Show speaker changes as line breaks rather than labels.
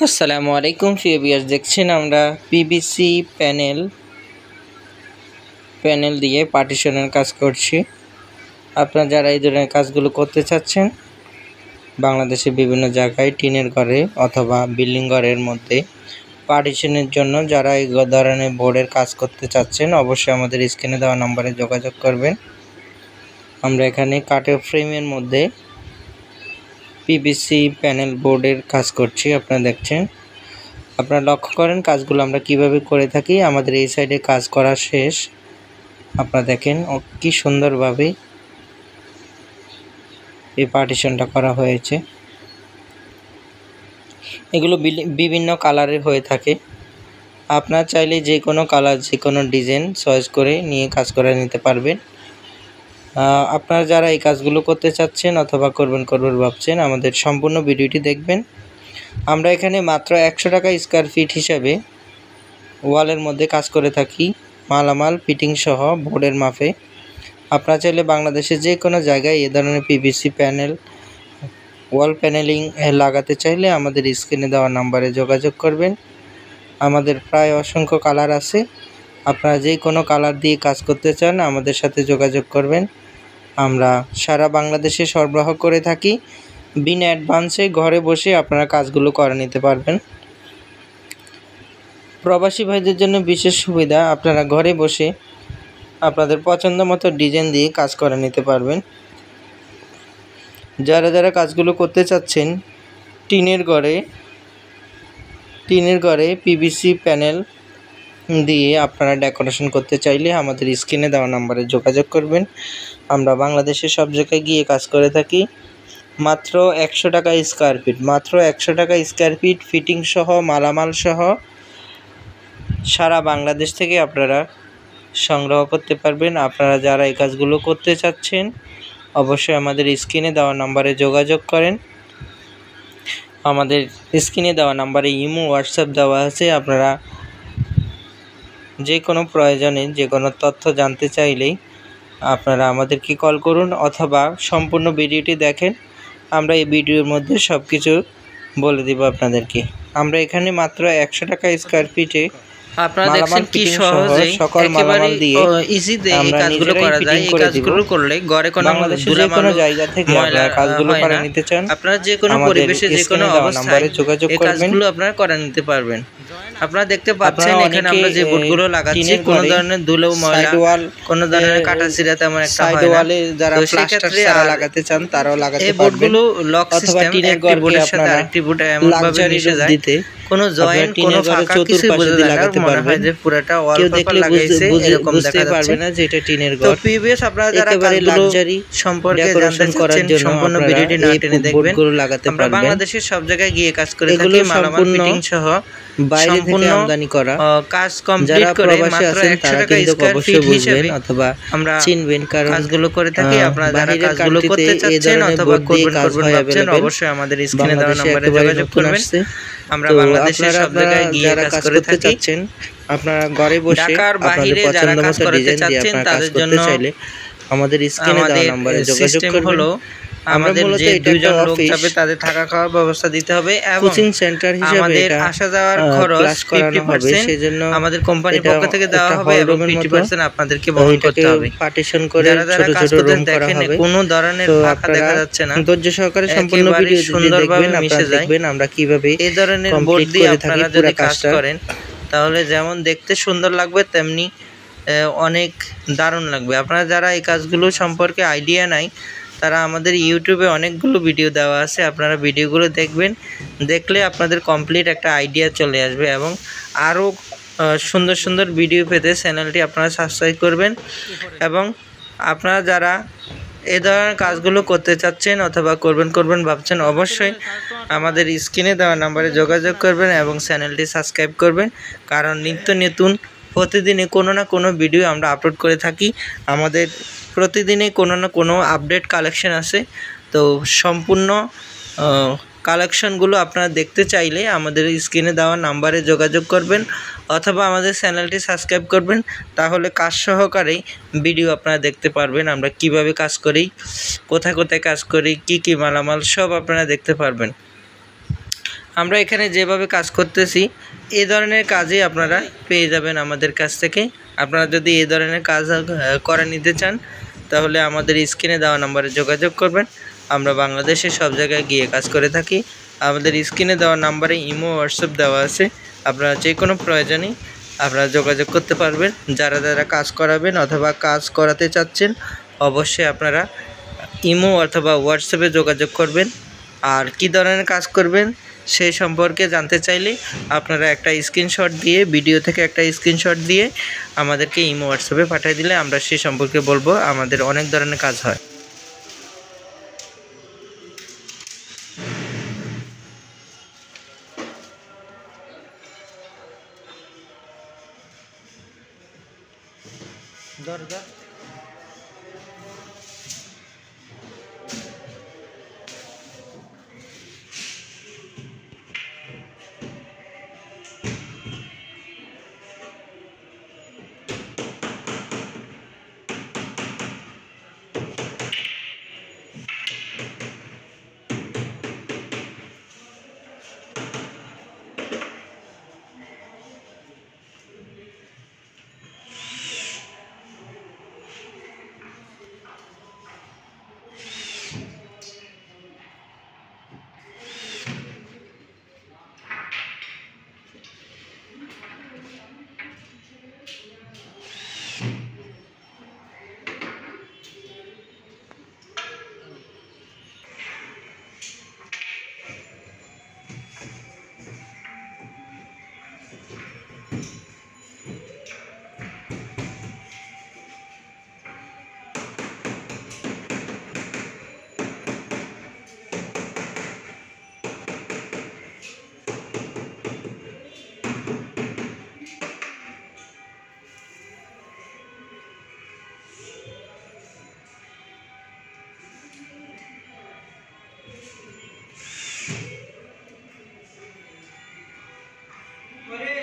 আসসালামু আলাইকুম প্রিয় ভিউয়ার্স, দেখছেন আমরা পিভিসি প্যানেল দিয়ে পার্টিশনের কাজ করছি। আপনারা যারা এই ধরনের কাজগুলো করতে চাচ্ছেন, বাংলাদেশের বিভিন্ন জায়গায় টিনের ঘরে অথবা বিল্ডিং ঘরের মধ্যে পার্টিশনের জন্য যারা এই ধরনের বোর্ডের কাজ করতে চাচ্ছেন, অবশ্যই আমাদের স্ক্রিনে দেওয়া নম্বরে যোগাযোগ করবেন। আমরা এখানে কাঠের ফ্রেমের মধ্যে পিভিসি প্যানেল বোর্ডের কাজ করছি। আপনারা দেখছেন, আপনারা লক্ষ্য করেন কাজগুলো আমরা কিভাবে করে থাকি। আমাদের এই সাইডে কাজ করা শেষ। আপনারা দেখেন কি সুন্দরভাবে এই পার্টিশনটা করা হয়েছে। এগুলো বিভিন্ন কালারের হয়ে থাকে। আপনারা চাইলে যে কোনো কালার, যে কোনো ডিজাইন চয়েস করে নিয়ে কাজ করে নিতে পারবেন। আপনারা যারা এই কাজগুলো করতে চাচ্ছেন অথবা করবেন ভাবছেন, আমাদের সম্পূর্ণ ভিডিওটি দেখবেন। আমরা এখানে মাত্র 100 টাকা স্কয়ার ফিট হিসাবে ওয়ালের মধ্যে কাজ করে থাকি, মালামাল ফিটিং সহ বোর্ডের মাপে। আপনারা চাইলে বাংলাদেশে যে কোনো জায়গায় এ ধরনের পিভিসি প্যানেল ওয়াল প্যানেলিং লাগাতে চাইলে আমাদের স্ক্রিনে দেওয়া নাম্বারে যোগাযোগ করবেন। আমাদের প্রায় অসংখ্য কালার আছে। আপনারা যে কোনো কালার দিয়ে কাজ করতে চান আমাদের সাথে যোগাযোগ করবেন। আমরা সারা বাংলাদেশে সরবরাহ করে থাকি। বিনা অ্যাডভান্সে ঘরে বসে আপনারা কাজগুলো করে নিতে পারবেন। প্রবাসী ভাইদের জন্য বিশেষ সুবিধা, আপনারা ঘরে বসে আপনাদের পছন্দ মতো ডিজাইন দিয়ে কাজ করে নিতে পারবেন। যারা কাজগুলো করতে চাচ্ছেন টিনের ঘরে পিভিসি প্যানেল দিয়ে আপনারা ডেকোরেশন করতে চাইলে আমাদের স্ক্রিনে দেওয়া নম্বরে যোগাযোগ করবেন। আমরা বাংলাদেশের সব জায়গায় গিয়ে কাজ করে থাকি। মাত্র 100 টাকা স্কয়ার ফিট, মাত্র 100 টাকা স্কয়ার ফিট ফিটিং সহ মালামাল সহ সারা বাংলাদেশ থেকে আপনারা সংগ্রহ করতে পারবেন। আপনারা যারা এই কাজগুলো করতে চাচ্ছেন অবশ্যই আমাদের স্ক্রিনে দেওয়া নম্বরে যোগাযোগ করেন। আমাদের স্ক্রিনে দেওয়া নম্বরে ইমো, হোয়াটসঅ্যাপ দেওয়া আছে। আপনারা যে কোনো প্রয়োজনে যে কোনো তথ্য জানতে চাইলেই আপনারা আমাদেরকে কল করুন অথবা সম্পূর্ণ ভিডিওটি দেখেন। আমরা এই ভিডিওর মধ্যে সব কিছু বলে দেব আপনাদেরকে। আমরা এখানে মাত্র 100 টাকা স্কয়ার ফিটে আপনারা দেখছেন কি সহজে সকল মালামাল দিয়ে ইজিতে এই কাজগুলো করা যায়। এই কাজগুলো করলে ঘরে কোনো কোনো জায়গা থেকে আপনারা কাজগুলো করে নিতে চান, আপনারা যে কোনো পরিবেশে যে কোনো অবস্থায় যোগাযোগ করবেন, এই কাজগুলো আপনারা করে নিতে পারবেন। আপনারা দেখতে পাচ্ছেন এখানে আমরা যে বোর্ডগুলো লাগাচ্ছি, কোনো ধরনের ধুলো ময়লা, কোনো ধরনের কাটা ছিঁড়া তেমন একটা হয় না। সাইড ওয়ালে যারা প্লাস্টার ছাড়া লাগাতে চান তারাও লাগাতে পারবেন। এই বোর্ডগুলো লক সিস্টেম, একটি বোর্ডের সাথে আরেকটি বোর্ড এমন ভাবে মিশে যায়, কোনো জয়েন্ট কোনো ফাঁকা কিছু বোঝা যায় না, মনে হয় যে পুরোটা ওয়ালপেপার লাগাইছে এরকম দেখা যাচ্ছে না যে এটা টিনের ঘর। তো প্রিভিয়াস আপনারা যারা লাক্সারি সম্পর্কে জানতে চাচ্ছেন সম্পূর্ণ ভিডিওটি না টেনে দেখবেন। আমরা বাংলাদেশের সব জায়গায় গিয়ে কাজ করে থাকি, মালামাল ফিটিং সহ বাইরে থেকে আমদানি করা কাজ কমপ্লিট করে মাত্র 100 টাকা স্কয়ার ফিট হিসেবে অথবা আমরা চিনবেন, কারণ কাজগুলো করে থাকি। আপনারা যারা কাজগুলো করতে চাচ্ছেন অথবা করবেন ভাবছেন অবশ্যই আমাদের স্ক্রিনে দেওয়া নম্বরে যোগাযোগ করবেন। আমরা বাংলাদেশের সব জায়গায় গিয়ে কাজ করে থাকি। আপনারা ঘরে বসে ঢাকার বাইরে যারা কাজ করতে চাচ্ছেন তাদের জন্য আমাদের স্ক্রিনে দেওয়া নম্বরে যোগাযোগ করবেন। আমাদের যে দুইজন লোক যাবে তাদের থাকা খাওয়ার ব্যবস্থা দিতে হবে এবং কোচিং সেন্টার হিসেবে আমাদের আসা যাওয়ার খরচ 50% সেজন্য আমাদের কোম্পানির পক্ষ থেকে দেওয়া হবে এবং 50% আপনাদেরকে বহন করতে হবে। পার্টিশন করে ছোট ছোট রুম করা হবে, কোনো ধরনের ফাঁকা দেখা যাচ্ছে না। ধৈর্য সহকারে সম্পূর্ণ ভিডিও সুন্দরভাবে মিশে দেখবেন আমরা কিভাবে এই ধরনের বোর্ড দিয়ে আপনারা যদি কাজ করেন তাহলে যেমন দেখতে সুন্দর লাগবে তেমনি অনেক দারুণ লাগবে। আপনারা যারা এই কাজগুলো সম্পর্কে আইডিয়া নাই তারা আমাদের ইউটিউবে অনেকগুলো ভিডিও দেওয়া আছে, আপনারা ভিডিওগুলো দেখবেন। দেখলে আপনাদের কমপ্লিট একটা আইডিয়া চলে আসবে এবং আরও সুন্দর সুন্দর ভিডিও পেতে চ্যানেলটি আপনারা সাবস্ক্রাইব করবেন। এবং আপনারা যারা এই ধরনের কাজগুলো করতে চাচ্ছেন অথবা করবেন ভাবছেন অবশ্যই আমাদের স্ক্রিনে দেওয়া নম্বরে যোগাযোগ করবেন এবং চ্যানেলটি সাবস্ক্রাইব করবেন, কারণ নিত্য নতুন প্রতিদিনই কোনো না কোনো ভিডিও আমরা আপলোড করে থাকি। আমাদের প্রতিদিনই কোনো না কোনো আপডেট কালেকশন আছে। তো সম্পূর্ণ কালেকশনগুলো আপনারা দেখতে চাইলে আমাদের স্ক্রিনে দেওয়া নাম্বারে যোগাযোগ করবেন অথবা আমাদের চ্যানেলটি সাবস্ক্রাইব করবেন, তাহলে কাজ সহকারেই ভিডিও আপনারা দেখতে পারবেন। আমরা কিভাবে কাজ করি, কোথায় কোথায় কাজ করি, কি কি মালামাল সব আপনারা দেখতে পারবেন। আমরা এখানে যেভাবে কাজ করতেছি এই ধরনের কাজই আপনারা পেয়ে যাবেন আমাদের কাছ থেকে। আপনারা যদি এই ধরনের কাজ করে নিতে চান তাহলে আমাদের স্ক্রিনে দেওয়া নম্বরে যোগাযোগ করবেন। আমরা বাংলাদেশের সব জায়গায় গিয়ে কাজ করে থাকি। আমাদের স্ক্রিনে দেওয়া নাম্বারে ইমো হোয়াটসঅ্যাপ দেওয়া আছে, আপনারা যে কোনো প্রয়োজনেই আপনারা যোগাযোগ করতে পারবেন। যারা যারা কাজ করাবেন অথবা কাজ করাতে চাচ্ছেন অবশ্যই আপনারা ইমো অথবা হোয়াটসঅ্যাপে যোগাযোগ করবেন। আর কী ধরনের কাজ করবেন সেই সম্পর্কে জানতে চাইলে আপনারা একটা স্ক্রিনশট দিয়ে, ভিডিও থেকে একটা স্ক্রিনশট দিয়ে আমাদেরকে ইমো হোয়াটসঅ্যাপে পাঠিয়ে দিলে আমরা সেই সম্পর্কে বলবো। আমাদের অনেক ধরনের কাজ হয়। দরজা করে